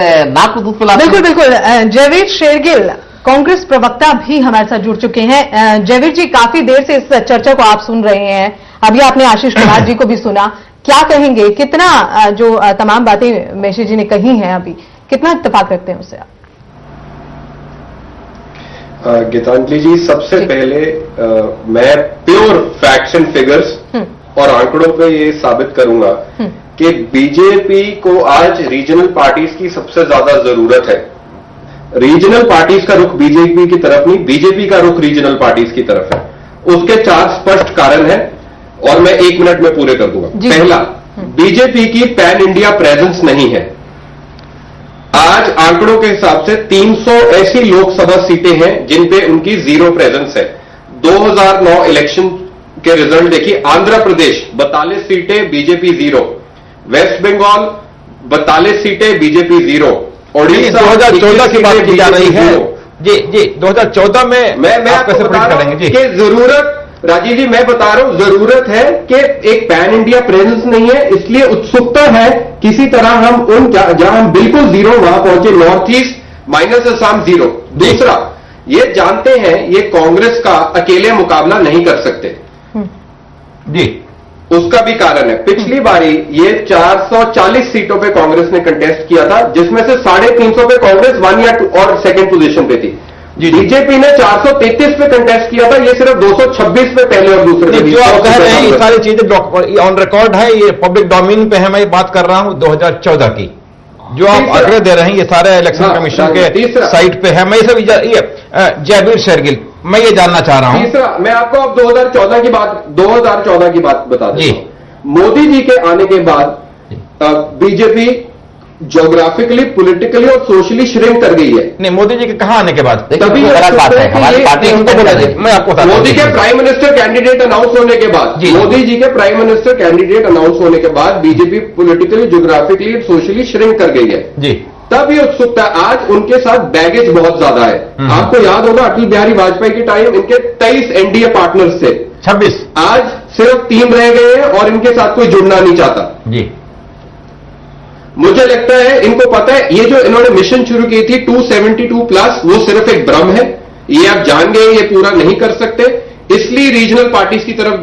नाक दुखला। बिल्कुल बिल्कुल। जयवीर शेरगिल कांग्रेस प्रवक्ता भी हमारे साथ जुड़ चुके हैं। जयवीर जी, काफी देर से इस चर्चा को आप सुन रहे हैं, अभी आपने आशीष कुमार जी को भी सुना, क्या कहेंगे? कितना जो तमाम बातें मेशी जी ने कही हैं अभी, कितना इत्तेफाक रखते हैं उससे आप? गीतांजलि जी, सबसे पहले मैं प्योर फैक्ट्स एंड फिगर्स और आंकड़ों पे ये साबित करूंगा कि बीजेपी को आज रीजनल पार्टीज की सबसे ज्यादा जरूरत है। रीजनल पार्टीज का रुख बीजेपी की तरफ नहीं, बीजेपी का रुख रीजनल पार्टीज की तरफ है। उसके 4 स्पष्ट कारण हैं और मैं 1 मिनट में पूरे कर दूंगा। पहला, बीजेपी की पैन इंडिया प्रेजेंस नहीं है। आज आंकड़ों के हिसाब से 300 ऐसी लोकसभा सीटें हैं जिन पे उनकी जीरो प्रेजेंस है। 2009 इलेक्शन के रिजल्ट देखिए, आंध्र प्रदेश 42 सीटें, बीजेपी 0, वेस्ट बंगाल 42 सीटें, बीजेपी 0, ओडिशा 2014 की बात की जा रही है। जी जी, 2014 में मैं आपको बता रहा हूं कि जरूरत, राजीव जी मैं बता रहा हूं, जरूरत है कि एक पैन इंडिया प्रेजेंस नहीं है, इसलिए उत्सुकता है किसी तरह हम उन जहां हम बिल्कुल 0 वहां पहुंचे, नॉर्थ ईस्ट माइनस असम 0। दूसरा, ये जानते हैं ये कांग्रेस का अकेले मुकाबला नहीं कर सकते जी, उसका भी कारण है। पिछली बारी ये 440 सीटों पे कांग्रेस ने कंटेस्ट किया था, जिसमें से 350 पे कांग्रेस 1 या 2 और सेकंड पोजीशन पे थी। बीजेपी ने 433 पे कंटेस्ट किया था, ये सिर्फ 226 पे पहले और दूसरे पे। जो आप कह रहे हैं ये सारी चीजें ऑन रिकॉर्ड है, ये पब्लिक डोमेन पे है। मैं बात कर रहा हूं 2014 की, जो आप आंकड़े दे रहे हैं ये सारे इलेक्शन कमीशन के साइट पे है। मैं ये सब जयवीर शेरगिल, मैं ये जानना चाह रहा हूं। तीसरा, मैं आपको अब 2014 की बात बता देता हूं। मोदी जी के आने के बाद बीजेपी ज्योग्राफिकली, पॉलिटिकली और सोशली श्रिंक कर गई है। नहीं, मोदी जी के कहां आने के बाद? तभी बात है, हमारी पार्टी उनको बोला जाए। मैं आपको बताता हूं, मोदी के प्राइम मिनिस्टर कैंडिडेट अनाउंस होने के बाद, मोदी जी के प्राइम मिनिस्टर कैंडिडेट अनाउंस होने के बाद BJP politically, geographically, socially shrink कर गई है जी। तब ये उत्सुकता, आज उनके साथ बैगेज बहुत ज्यादा है। आपको याद होगा अटल बिहारी वाजपेयी के टाइम इनके 23 एनडीए पार्टनर्स थे, 26, आज सिर्फ 3 रह गए हैं और इनके साथ कोई जुड़ना नहीं चाहता जी। मुझे लगता है इनको पता है ये जो इन्होंने मिशन शुरू की थी 272+, वो सिर्फ एक भ्रम है, ये आप जान गए ये पूरा नहीं कर सकते, इसलिए रीजनल पार्टीज की तरफ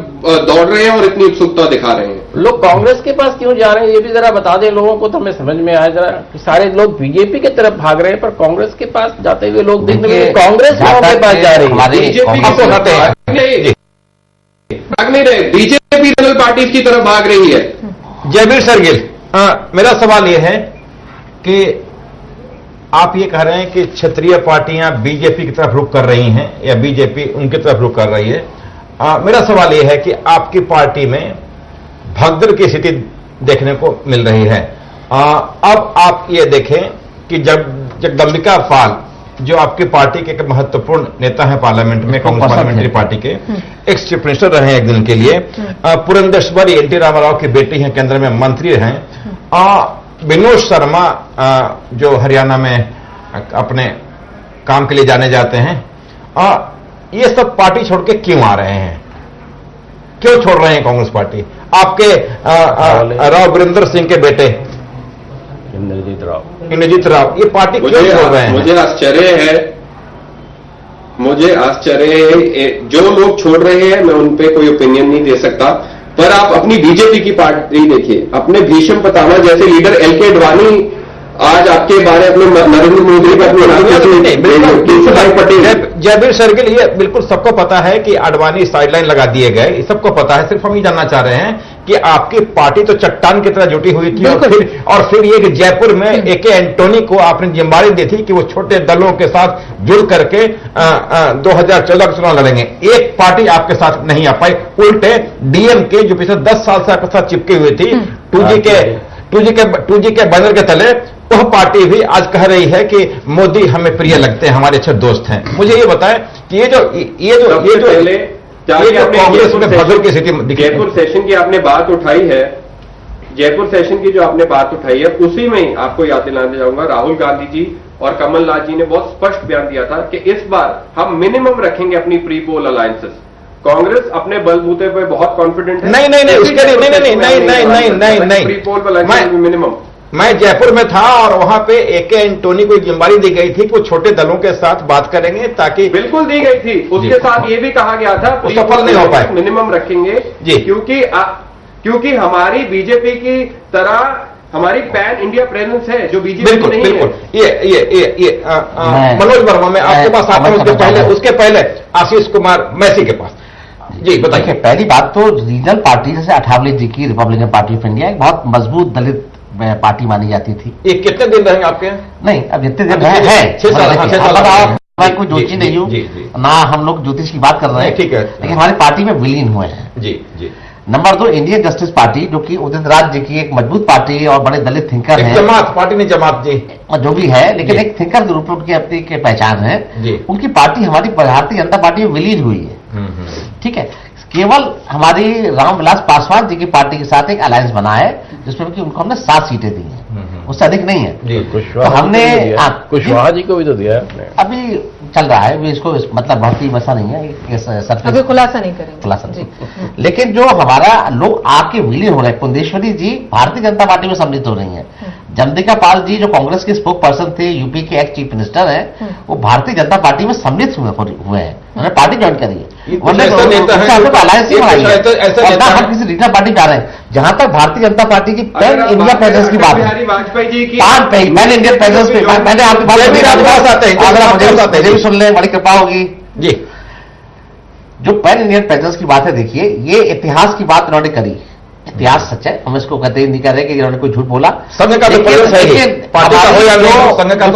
दौड़ रहे हैं और इतनी उत्सुकता दिखा रहे हैं। लोग कांग्रेस के पास क्यों जा रहे हैं ये भी जरा बता दें लोगों को, तो हमें समझ में आए जरा कि सारे लोग बीजेपी की तरफ भाग रहे हैं पर कांग्रेस के पास जाते हुए लोग दिख रहे हैं, कांग्रेस के पास जा रही है। बीजेपी भाग नहीं रहे, बीजेपी रीजनल पार्टीज की तरफ भाग रही है। जयवीर शेरगिल, मेरा सवाल यह है कि आप ये कह रहे हैं कि क्षेत्रीय पार्टियां बीजेपी की तरफ रुख कर रही हैं या बीजेपी उनकी तरफ रुख कर रही है। मेरा सवाल यह है कि आपकी पार्टी में भगदड़ की स्थिति देखने को मिल रही है। अब आप ये देखें कि जब जगदंबिका पाल, जो आपकी पार्टी के एक महत्वपूर्ण नेता है पार्लियामेंट में, कांग्रेस पार्लियामेंट्री पार्टी के एक्स चीफ मिनिस्टर रहे हैं एक दिन के लिए, पुरंदेश्वरी एनटी रामाराव की बेटी हैं, केंद्र में मंत्री हैं, विनोद शर्मा जो हरियाणा में अपने काम के लिए जाने जाते हैं, ये सब पार्टी छोड़ के क्यों आ रहे हैं? क्यों छोड़ रहे हैं कांग्रेस पार्टी? आपके राव वीरेंद्र सिंह के बेटे इंद्रजीत राव ये पार्टी क्यों छोड़ रहे हैं? मुझे आश्चर्य है जो लोग छोड़ रहे हैं, मैं उन पे कोई ओपिनियन नहीं दे सकता, पर आप अपनी बीजेपी की पार्टी देखिए, अपने भीष्म पितामह जैसे लीडर एलके अडवाणी आज आपके बारे में नरेंद्र मोदी का पटेल। जयवीर शेरगिल, ये बिल्कुल सबको पता है कि अडवाणी साइडलाइन लगा दिए गए, सबको पता है, सिर्फ हम ये जानना चाह रहे हैं कि आपकी पार्टी तो चट्टान की तरह जुटी हुई थी और फिर ये कि जयपुर में एके एंटोनी को आपने जिम्मेदारी दी थी कि वो छोटे दलों के साथ जुड़ करके 2014 का चुनाव लड़ेंगे। एक पार्टी आपके साथ नहीं आ पाई, उल्टे डीएमके जो पिछले 10 साल से आपके साथ चिपकी हुई थी 2G के बैनर के तले, वह पार्टी भी आज कह रही है कि मोदी हमें प्रिय लगते हैं, हमारे अच्छे दोस्त हैं। मुझे ये बताएं कि ये जो कांग्रेस में भगदड़ की स्थिति, जयपुर सेशन की आपने बात उठाई है, जयपुर सेशन की जो आपने बात उठाई है, उसी में आपको याद दिलाना चाहूंगा राहुल गांधी जी और कमलनाथ जी ने बहुत स्पष्ट बयान दिया था कि इस बार हम मिनिमम रखेंगे अपनी प्री पोल अलायंसेस। कांग्रेस अपने बलबूते पे बहुत कॉन्फिडेंट है। नहीं, उसके लिए नहीं, प्री पोल अलायंस मिनिमम मैं जयपुर में था और वहां पे AK एंटोनी को जिम्मेदारी दी गई थी कि वो छोटे दलों के साथ बात करेंगे ताकि बिल्कुल दी गई थी। उसके साथ ये भी कहा गया था सफल नहीं हो पाए, मिनिमम रखेंगे जी, क्योंकि हमारी बीजेपी की तरह हमारी पैन इंडिया प्रेजेंस है जो बीजेपी बिल्कुल नहीं बिल्कुल है। ये मनोज वर्मा, मैं आपके पास आता हूं, उसके पहले आशीष कुमार मैसी के पास। जी बताइए। पहली बात तो रीजनल पार्टी जैसे अठावले जी की रिपब्लिकन पार्टी ऑफ इंडिया एक बहुत मजबूत दलित पार्टी मानी जाती थी। ये कितने दिन रहेंगे आपके? नहीं, अब जितने दिन है 6 साल। मैं कोई ज्योतिषी नहीं हूँ ना, हम लोग ज्योतिष की बात कर रहे हैं, ठीक है, लेकिन हमारी पार्टी में विलीन हुए हैं। जी जी। नंबर 2, इंडियन जस्टिस पार्टी, जो कि उदित राज जी की एक मजबूत पार्टी है और बड़े दलित थिंकर हैं। जमात पार्टी नहीं, जमात जी जो भी है, लेकिन एक थिंकर के रूप में उनकी अपनी के पहचान है। उनकी पार्टी हमारी भारतीय जनता पार्टी में विलीन हुई है। ठीक है, केवल हमारी रामविलास पासवान जी की पार्टी के साथ एक अलायंस बना है जिसमें कि उनको हमने 7 सीटें दी हैं, उससे अधिक नहीं है। तो हमने कुशवाहा जी को भी तो दिया है आपने। अभी चल रहा है, इसको मतलब बहुत ही वैसा नहीं है, अभी खुलासा नहीं करेंगे, खुलासा नहीं। लेकिन जो हमारा लोग आके विलीन हो रहे हैं, पुंदेश्वरी जी भारतीय जनता पार्टी में सम्मिलित हो रही हैं। जमदिका पाल जी जो कांग्रेस के स्पोक पर्सन थे, यूपी के एक्स चीफ मिनिस्टर हैं, वो भारतीय जनता पार्टी में सम्मिलित हुए हैं, उन्होंने पार्टी ज्वाइन करी है। अलायंस ही बनाई है, हम किसी रीजनल पार्टी जा रहे हैं। जहां तक भारतीय जनता पार्टी की पैन इंडिया प्रेजेंस की बात है, वाजपेयी जी की पैन इंडिया प्रेजेंस पे मैंने आपकी बात मुझे भी सुन ले, बड़ी कृपा होगी जी। जो पैन इंडियन प्रेजेंस की बात है, देखिए ये इतिहास की बात उन्होंने करी, इतिहास सच है, हम इसको कहते नहीं कर रहे कि इन्होंने कोई झूठ बोला। संघ का तो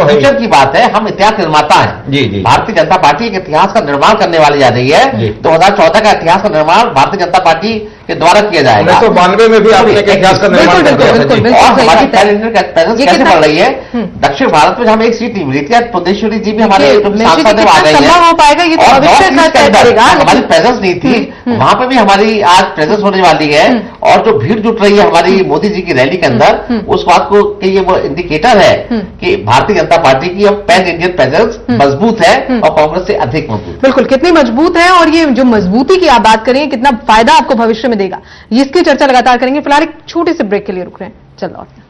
फ्यूचर की बात है, हम इतिहास निर्माता हैं। जी जी। भारतीय जनता पार्टी एक इतिहास का निर्माण करने वाली जा रही है। 2014 का इतिहास का निर्माण भारतीय जनता पार्टी के द्वारा किया जाएगा। 1992 में भी आपने इतिहास का निर्माण किया और हमारी पैन इंडियन प्रेजेंस कैसे बढ़ रही है। दक्षिण भारत में हमें एक सीट नहीं मिली थी, आज पुंदेश्वरी जी भी हमारे सांसद आ गई है। हमारी प्रेजेंस नहीं थी, वहां पे भी हमारी आज प्रेजेंस होने वाली है। और जो भीड़ जुट रही है हमारी मोदी जी की रैली के अंदर, उस बात को कि ये वो इंडिकेटर है कि भारतीय जनता पार्टी की अब पैन इंडियन प्रेजेंस मजबूत है और कांग्रेस से अधिक मजबूत। बिल्कुल, कितनी मजबूत है और ये जो मजबूती की आप बात करें, कितना फायदा आपको भविष्य में देगा, इसकी चर्चा लगातार करेंगे। फिलहाल एक छोटे से ब्रेक के लिए रुक रहे हैं, चल लौटते हैं।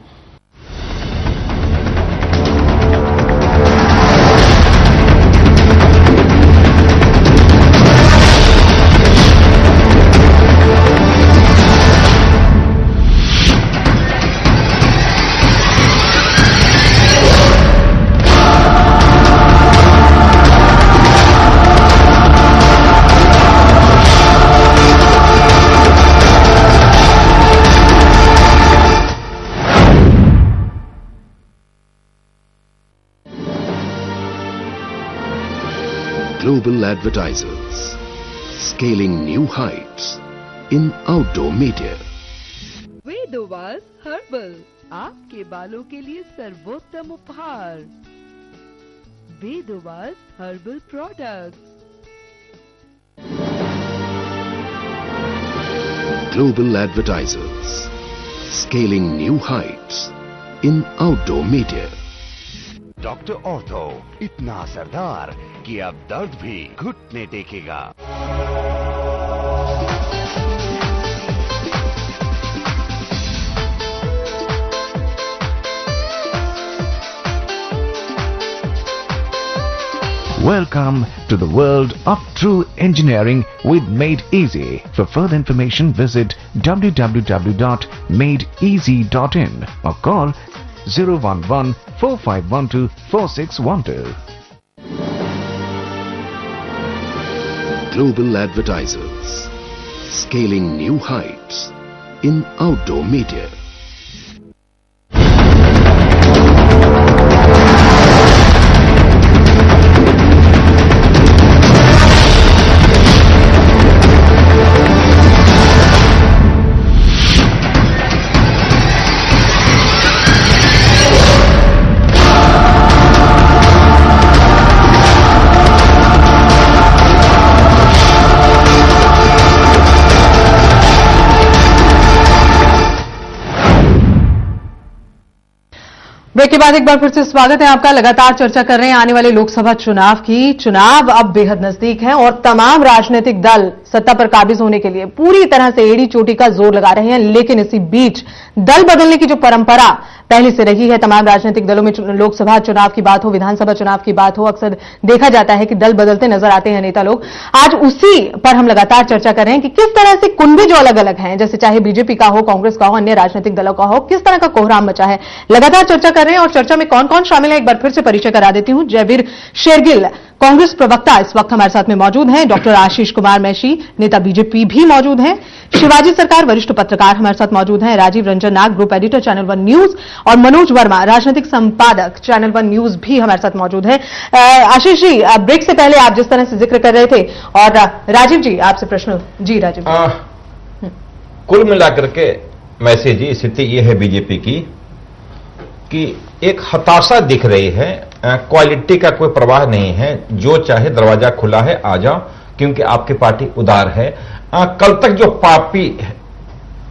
Global advertisers, scaling new heights in outdoor media. Vedovas herbal, आपके बालों के लिए सर्वोत्तम उपहार। Vedovas herbal products. Global advertisers, scaling new heights in outdoor media. Doctor ortho, इतना असरदार कि अब दर्द भी घुटने टेकेगा। Welcome to the world of true engineering with Made Easy. For further information, visit www.madeeasy.in or call 011-4512-4612. Global advertisers, scaling new heights in outdoor media. Break के बाद एक बार फिर से स्वागत है आपका। लगातार चर्चा कर रहे हैं आने वाले लोकसभा चुनाव की। चुनाव अब बेहद नजदीक है और तमाम राजनीतिक दल सत्ता पर काबिज होने के लिए पूरी तरह से एड़ी चोटी का जोर लगा रहे हैं। लेकिन इसी बीच दल बदलने की जो परंपरा पहले से रही है, तमाम राजनीतिक दलों में लोकसभा चुनाव की बात हो, विधानसभा चुनाव की बात हो, अक्सर देखा जाता है कि दल बदलते नजर आते हैं नेता लोग। आज उसी पर हम लगातार चर्चा कर रहे हैं कि किस तरह से कुनबे जो अलग अलग हैं, जैसे चाहे बीजेपी का हो, कांग्रेस का हो, अन्य राजनीतिक दलों का हो, किस तरह का कोहराम मचा है, लगातार चर्चा कर रहे हैं। और चर्चा में कौन कौन शामिल है, एक बार फिर से परिचय करा देती हूं। जयवीर शेरगिल कांग्रेस प्रवक्ता इस वक्त हमारे साथ में मौजूद हैं। डॉक्टर आशीष कुमार मैशी नेता बीजेपी भी मौजूद हैं। शिवाजी सरकार वरिष्ठ पत्रकार हमारे साथ मौजूद हैं। राजीव रंजन नाग ग्रुप एडिटर चैनल 1 न्यूज और मनोज वर्मा राजनीतिक संपादक चैनल 1 न्यूज भी हमारे साथ मौजूद हैं। आशीष जी, ब्रेक से पहले आप जिस तरह से जिक्र कर रहे थे, और राजीव जी आपसे प्रश्न। जी राजीव जी। कुल मिलाकर के मैसेज जी स्थिति यह है बीजेपी की कि एक हताशा दिख रही है, क्वालिटी का कोई प्रवाह नहीं है। जो चाहे दरवाजा खुला है, आ जाओ, क्योंकि आपकी पार्टी उदार है। कल तक जो पापी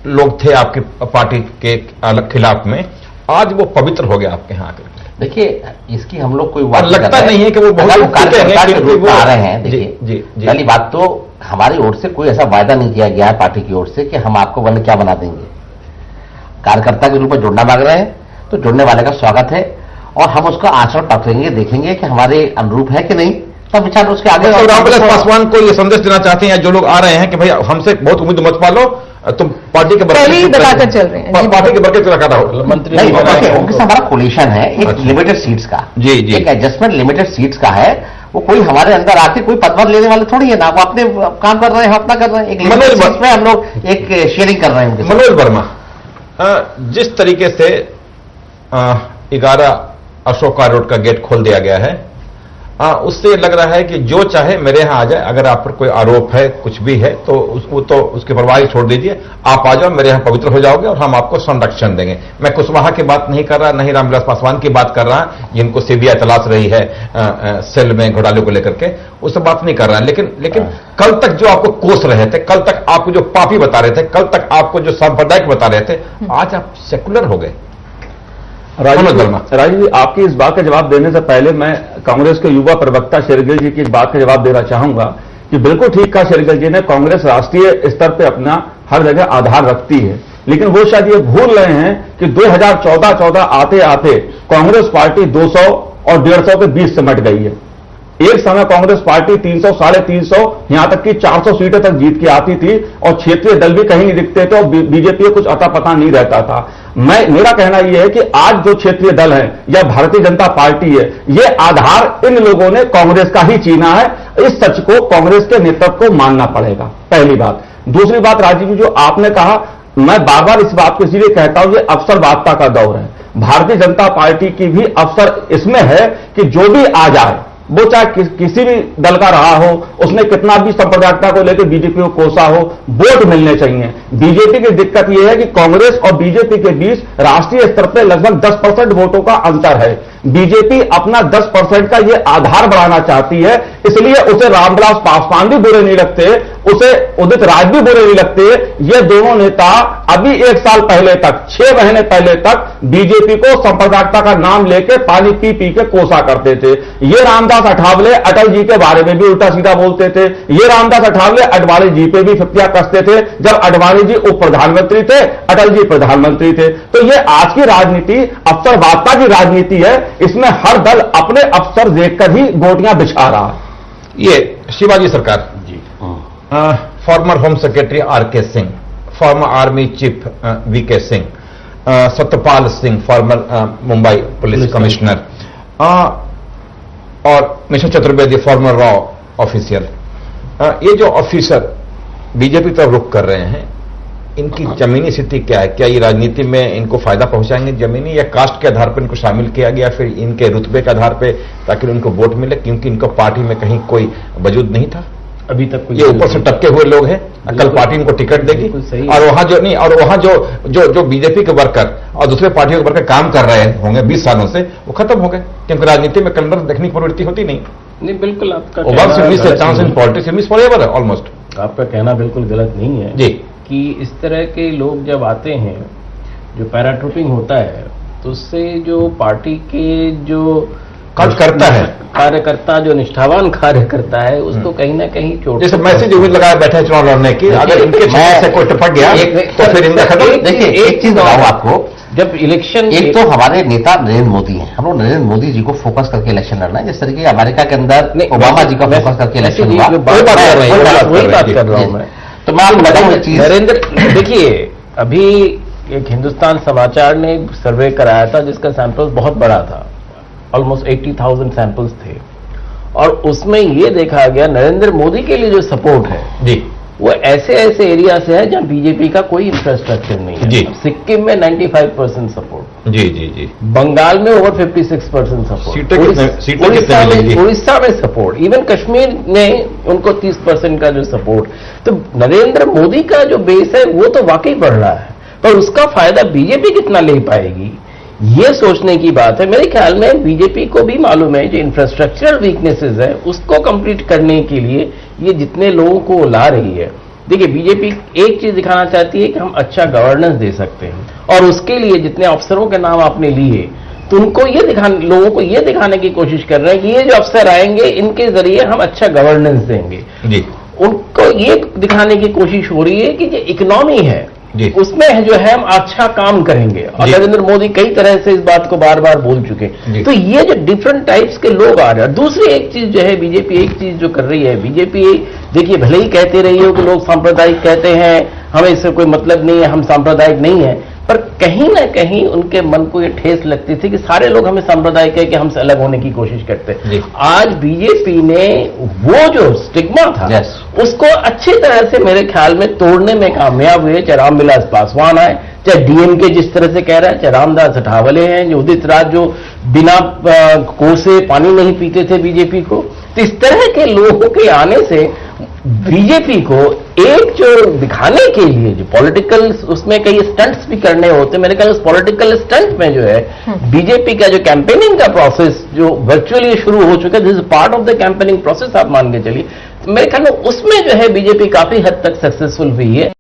लोग थे आपकी पार्टी के खिलाफ में, आज वो पवित्र हो गया आपके यहां आकर। देखिए, इसकी हम लोग कोई लगता नहीं है कि वो बहुत कार्यकर्ता के रूप में आ रहे हैं। देखिए, जी पहली बात तो हमारी ओर से कोई ऐसा वायदा नहीं किया गया है पार्टी की ओर से कि हम आपको वन क्या बना देंगे। कार्यकर्ता के रूप में जुड़ना मांग रहे हैं तो जुड़ने वाले का स्वागत है, और हम उसका आचरण परखेंगे, देखेंगे कि हमारे अनुरूप है कि नहीं, तब विचार उसके आगे। तो रामविलास पासवान को ये संदेश देना चाहते हैं जो लोग आ रहे हैं कि भाई हमसे बहुत उम्मीद मत पालो, तुम पार्टी के बताकर चल रहे हैं, पार्टी के बरकत रखा रहो। मंत्री नहीं, उनके साथ हमारा कोलिशन है एक लिमिटेड सीट्स का, जी एक एडजस्टमेंट लिमिटेड सीट्स का है। वो कोई हमारे अंदर आके कोई पदभार लेने वाले थोड़ी है ना, वो अपने काम कर रहे हैं, अपना कर रहे हैं। एक लिमिटेड सीट्स में हम लोग एक शेयरिंग कर रहे हैं उनके। मनोज वर्मा, जिस तरीके से 11 अशोका रोड का गेट खोल दिया गया है, उससे लग रहा है कि जो चाहे मेरे यहां आ जाए। अगर आप पर कोई आरोप है, कुछ भी है, तो उसके परवाह छोड़ दीजिए, आप आ जाओ, मेरे यहां पवित्र हो जाओगे और हम आपको संरक्षण देंगे। मैं कुशवाहा की बात नहीं कर रहा, नहीं रामविलास पासवान की बात कर रहा, जिनको सीबीआई तलाश रही है सेल में घोटाले को लेकर के, उससे बात नहीं कर रहा। लेकिन कल तक जो आपको कोस रहे थे, कल तक आपको जो पापी बता रहे थे, कल तक आपको जो सांप्रदायिक बता रहे थे, आज आप सेकुलर हो गए। राजीव जी, आपकी इस बात का जवाब देने से पहले मैं कांग्रेस के युवा प्रवक्ता शेरगिल जी की इस बात का जवाब देना चाहूंगा कि बिल्कुल ठीक कहा शेरगिल जी ने, कांग्रेस राष्ट्रीय स्तर पे अपना हर जगह आधार रखती है, लेकिन वो शायद ये भूल रहे हैं कि 2014 आते आते कांग्रेस पार्टी 200 और 150 के बीच सिमट गई है। एक समय कांग्रेस पार्टी 300, 350, यहां तक कि 400 सीटें तक जीत के आती थी, और क्षेत्रीय दल भी कहीं नहीं दिखते थे, और बीजेपी कुछ अता पता नहीं रहता था। मेरा कहना यह है कि आज जो क्षेत्रीय दल है या भारतीय जनता पार्टी है, ये आधार इन लोगों ने कांग्रेस का ही चीना है। इस सच को कांग्रेस के नेतृत्व को मानना पड़ेगा, पहली बात। दूसरी बात राजीव जी, जो आपने कहा, मैं बार बार इस बात को इसीलिए कहता हूं, ये अवसरवादिता का दौर है। भारतीय जनता पार्टी की भी अवसर इसमें है कि जो भी आ जाए, वो चाहे किसी भी दल का रहा हो, उसने कितना भी सांप्रदायिकता को लेकर बीजेपी को कोसा हो, वोट मिलने चाहिए। बीजेपी की दिक्कत यह है कि कांग्रेस और बीजेपी के बीच राष्ट्रीय स्तर पर लगभग 10% वोटों का अंतर है। बीजेपी अपना 10% का ये आधार बढ़ाना चाहती है, इसलिए उसे रामविलास पासवान भी बुरे नहीं लगते, उसे उदित राज भी बुरे नहीं लगते। ये दोनों नेता अभी 1 साल पहले तक, 6 महीने पहले तक बीजेपी को सांप्रदायिकता का नाम लेकर पानी पी पी के कोसा करते थे। ये रामदास अठावले अटल जी के बारे में भी उल्टा सीधा बोलते थे। ये रामदास अठावले अडवाणी जी पे भी फिफ्तियां कसते थे, जब अडवाणी जी उप प्रधानमंत्री थे, अटल जी प्रधानमंत्री थे। तो ये आज की राजनीति अवसरवादिता की राजनीति है, इसमें हर दल अपने अवसर देखकर ही गोटियां बिछा रहा है। ये Shivaji Sarkar ji, former home secretary R K. Singh, former army chief V K. Singh, Satyapal Singh, former Mumbai police commissioner, और मिशन चतुर्वेदी, फॉर्मर रॉ ऑफिसर। ये जो ऑफिसर बीजेपी तरफ रुख कर रहे हैं, इनकी जमीनी स्थिति क्या है? क्या ये राजनीति में इनको फायदा पहुंचाएंगे जमीनी, या कास्ट के आधार पर इनको शामिल किया गया, फिर इनके रुतबे के आधार पर, ताकि उनको वोट मिले, क्योंकि इनको पार्टी में कहीं कोई वजूद नहीं था अभी तक। ये ऊपर से टपके हुए लोग हैं, कल पार्टी इनको टिकट देगी, और वहां जो नहीं, और वहां जो बीजेपी के वर्कर और दूसरे पार्टियों के वर्कर काम कर रहे होंगे 20 सालों से, वो खत्म हो गए, क्योंकि राजनीति में कैलेंडर देखने की प्रवृत्ति होती नहीं। बिल्कुल आपका ऑलमोस्ट आपका कहना बिल्कुल गलत नहीं है जी, कि इस तरह के लोग जब आते हैं, जो पैराट्रूपिंग होता है, तो उससे जो पार्टी के जो कार्य करता है, कार्यकर्ता जो निष्ठावान कार्य करता है उसको कहीं ना कहीं चोट, जैसे मैसेज उम्मीद लगाए बैठे हैं चुनाव लड़ने की, अगर इनके क्षेत्र से कोई टपक गया तो फिर इनका खत्म। देखिए एक चीज बताऊं आपको, जब इलेक्शन, एक तो हमारे नेता नरेंद्र मोदी हैं, हम लोग नरेंद्र मोदी जी को फोकस करके इलेक्शन लड़ना है, जिस तरीके से अमेरिका के अंदर ओबामा जी का फोकस करके इलेक्शन हुआ, वही बात कर रहा हूं मैं। तो मैं आपको बताऊं एक चीज, नरेंद्र, देखिए अभी एक हिंदुस्तान समाचार ने सर्वे कराया था जिसका सैंपल बहुत बड़ा था, ऑलमोस्ट 80,000 सैंपल्स थे, और उसमें यह देखा गया नरेंद्र मोदी के लिए जो सपोर्ट है जी, वो ऐसे ऐसे एरिया से है जहां बीजेपी का कोई इंफ्रास्ट्रक्चर नहीं है। जी। सिक्किम में 95% सपोर्ट, जी जी जी, बंगाल में ओवर 56% सपोर्ट, सीटें कितने मिलेंगी? उड़ीसा में सपोर्ट, इवन कश्मीर में उनको 30% का जो सपोर्ट। तो नरेंद्र मोदी का जो बेस है वो तो वाकई बढ़ रहा है, पर उसका फायदा बीजेपी कितना ले पाएगी ये सोचने की बात है। मेरे ख्याल में बीजेपी को भी मालूम है जो इंफ्रास्ट्रक्चरल वीकनेसेस है उसको कंप्लीट करने के लिए ये जितने लोगों को ला रही है। देखिए बीजेपी एक चीज दिखाना चाहती है कि हम अच्छा गवर्नेंस दे सकते हैं, और उसके लिए जितने अफसरों के नाम आपने लिए तो उनको ये दिखाने, लोगों को ये दिखाने की कोशिश कर रहे हैं कि ये जो अफसर आएंगे इनके जरिए हम अच्छा गवर्नेंस देंगे जी। उनको ये दिखाने की कोशिश हो रही है कि जो इकोनॉमी है जी, उसमें जो है हम अच्छा काम करेंगे, और नरेंद्र मोदी कई तरह से इस बात को बार बार बोल चुके हैं। तो ये जो डिफरेंट टाइप्स के लोग आ रहे हैं। दूसरी एक चीज जो है बीजेपी एक चीज जो कर रही है, बीजेपी देखिए भले ही कहते रही हो कि लोग सांप्रदायिक कहते हैं, हमें इससे कोई मतलब नहीं है, हम सांप्रदायिक नहीं है, पर कहीं ना कहीं उनके मन को ये ठेस लगती थी कि सारे लोग हमें सांप्रदायिक है कि हमसे अलग होने की कोशिश करते हैं। आज बीजेपी ने वो जो स्टिग्मा था उसको अच्छी तरह से मेरे ख्याल में तोड़ने में कामयाब हुए, चाहे रामविलास पासवान आए, चाहे डीएमके जिस तरह से कह रहा है, चाहे रामदास अठावले हैं, जो उदित राज जो बिना कोसे पानी नहीं पीते थे बीजेपी को। तो इस तरह के लोगों के आने से बीजेपी को एक जो दिखाने के लिए जो पॉलिटिकल उसमें कई स्टंट्स भी करने होते, मेरे ख्याल उस पॉलिटिकल स्टंट में जो है बीजेपी का जो कैंपेनिंग का प्रोसेस जो वर्चुअली शुरू हो चुका है, this is part of the campaigning process, आप मान के चलिए, मेरे ख्याल में उसमें जो है बीजेपी काफी हद तक सक्सेसफुल हुई है।